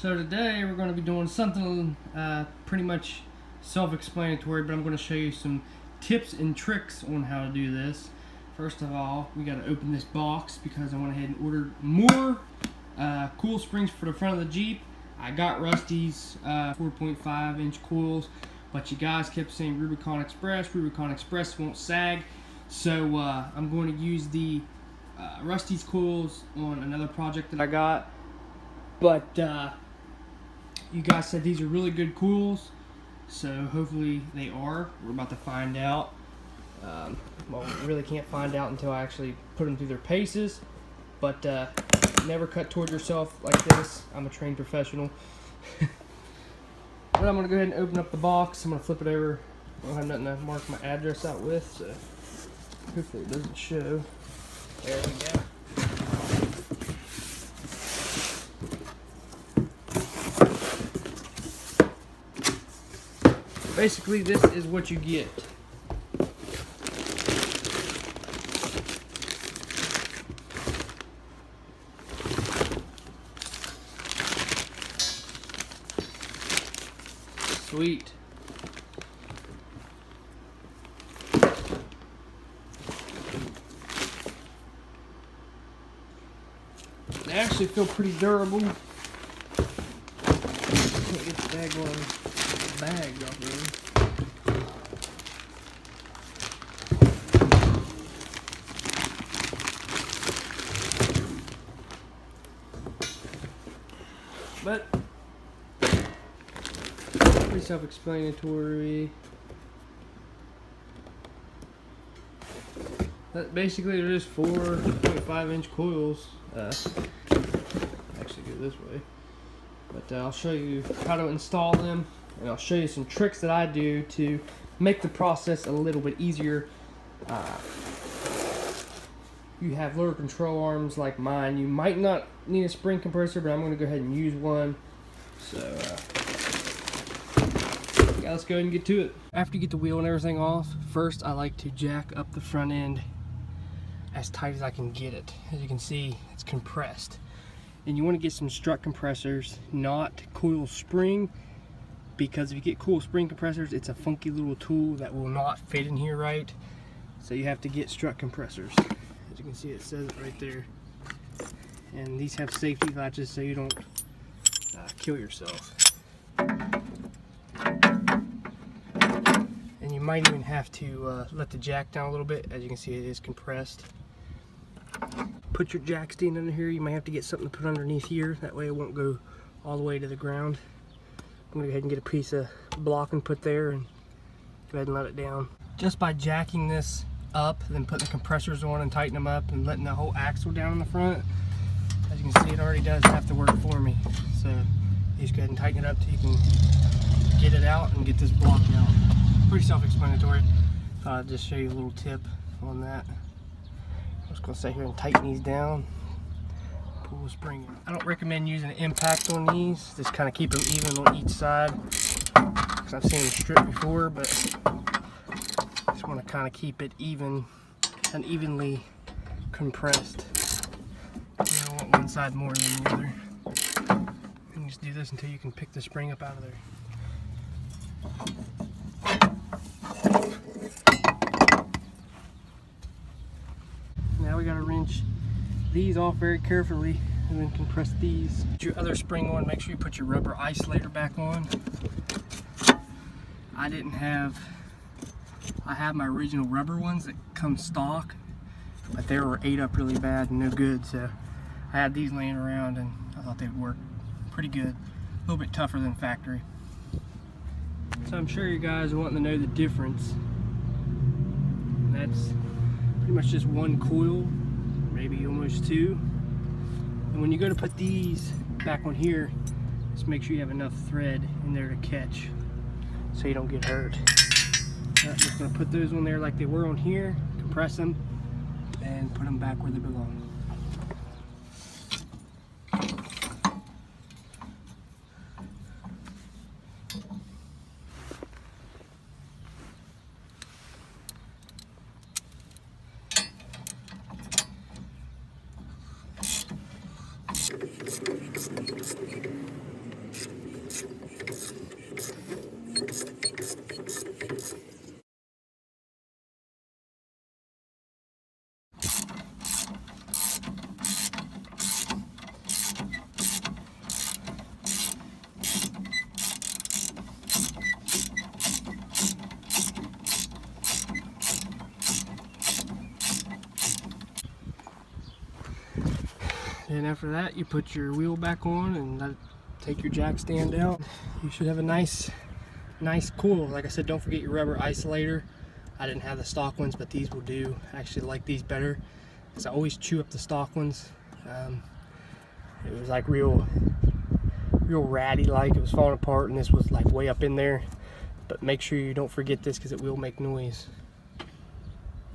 So today we're going to be doing something pretty much self-explanatory, but I'm going to show you some tips and tricks on how to do this. First of all, we got to open this box because I went ahead and ordered more coil springs for the front of the Jeep. I got Rusty's 4.5 inch coils, but you guys kept saying Rubicon Express won't sag. So I'm going to use the Rusty's coils on another project that I got. But you guys said these are really good coils, so hopefully they are. We're about to find out. Well, we really can't find out until I actually put them through their paces. But never cut toward yourself like this. I'm a trained professional. But I'm going to go ahead and open up the box. I'm going to flip it over. I don't have nothing to mark my address out with, so hopefully it doesn't show. There we go. Basically, this is what you get. Sweet. They actually feel pretty durable. Can't get the daggone bag off there. But pretty self-explanatory. That basically they're just 4.5 inch coils. Actually go this way. But I'll show you how to install them, and I'll show you some tricks that I do to make the process a little bit easier. You have lower control arms like mine. You might not need a spring compressor, but I'm going to go ahead and use one. So yeah, let's go ahead and get to it. After you get the wheel and everything off, first I like to jack up the front end as tight as I can get it. As you can see, it's compressed. And you want to get some strut compressors, not coil spring, because if you get coil spring compressors, it's a funky little tool that will not fit in here right. So you have to get strut compressors. As you can see, it says it right there. And these have safety latches so you don't kill yourself. And you might even have to let the jack down a little bit. As you can see, it is compressed. Put your jack stand under here. You might have to get something to put underneath here. That way it won't go all the way to the ground. I'm going to go ahead and get a piece of block and put there and go ahead and let it down. Just by jacking this up, then putting the compressors on and tighten them up and letting the whole axle down in the front, as you can see, it already does half the work for me. So you just go ahead and tighten it up till you can get it out and get this block out. Pretty self-explanatory. Thought I'd just show you a little tip on that. I'm just going to sit here and tighten these down. Pull the spring in. I don't recommend using an impact on these. Just kind of keep them even on each side, because I've seen them strip before, but just want to kind of keep it even and evenly compressed. You don't want one side more than the other. And just do this until you can pick the spring up out of there. Now we got to wrench these off very carefully and then compress these. Put your other spring on. Make sure you put your rubber isolator back on. I have my original rubber ones that come stock, but they were ate up really bad and no good, so I had these laying around and I thought they'd work pretty good. A little bit tougher than factory. So I'm sure you guys are wanting to know the difference. That's pretty much just one coil, maybe almost two. And when you go to put these back on here, just make sure you have enough thread in there to catch so you don't get hurt. I'm just going to put those on there like they were on here, compress them, and put them back where they belong. then after that, you put your wheel back on and take your jack stand out. You should have a nice coil. Like I said, don't forget your rubber isolator. I didn't have the stock ones, but these will do. I actually like these better because I always chew up the stock ones. It was like real ratty, like it was falling apart, and this was like way up in there. But make sure you don't forget this because it will make noise.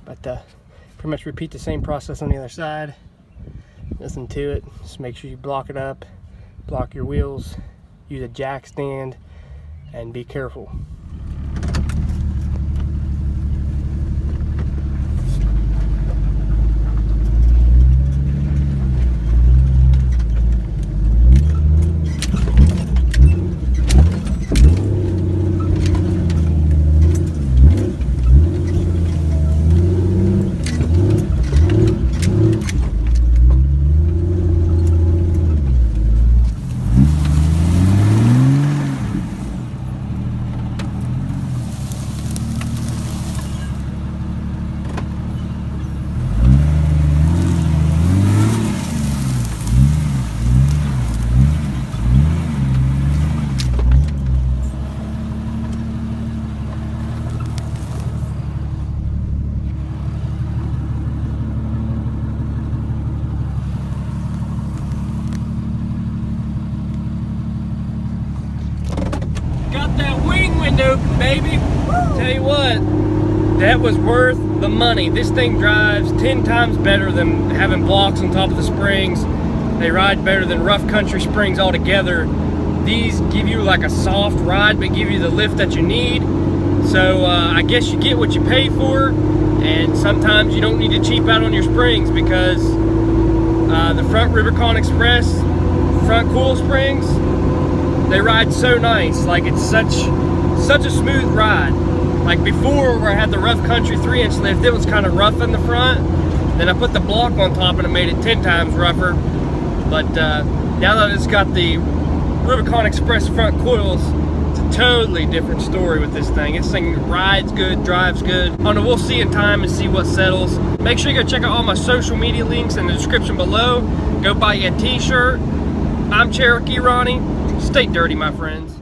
But pretty much repeat the same process on the other side. Nothing to it. Just make sure you block it up, block your wheels, use a jack stand, and be careful. Open, baby. Woo! Tell you what, that was worth the money. This thing drives 10 times better than having blocks on top of the springs. They ride better than rough country springs altogether. These give you like a soft ride, but give you the lift that you need. So I guess you get what you pay for, and sometimes you don't need to cheap out on your springs because the front Rubicon Express front coil springs, they ride so nice. Like it's such a smooth ride. Like before, where I had the rough country 3-inch lift, it was kind of rough in the front. Then I put the block on top and it made it 10 times rougher. But now that it's got the Rubicon Express front coils, it's a totally different story with this thing. This thing rides good, drives good. I don't know, we'll see in time and see what settles. Make sure you go check out all my social media links in the description below. Go buy you a t-shirt. I'm Cherokee Ronnie. Stay dirty, my friends.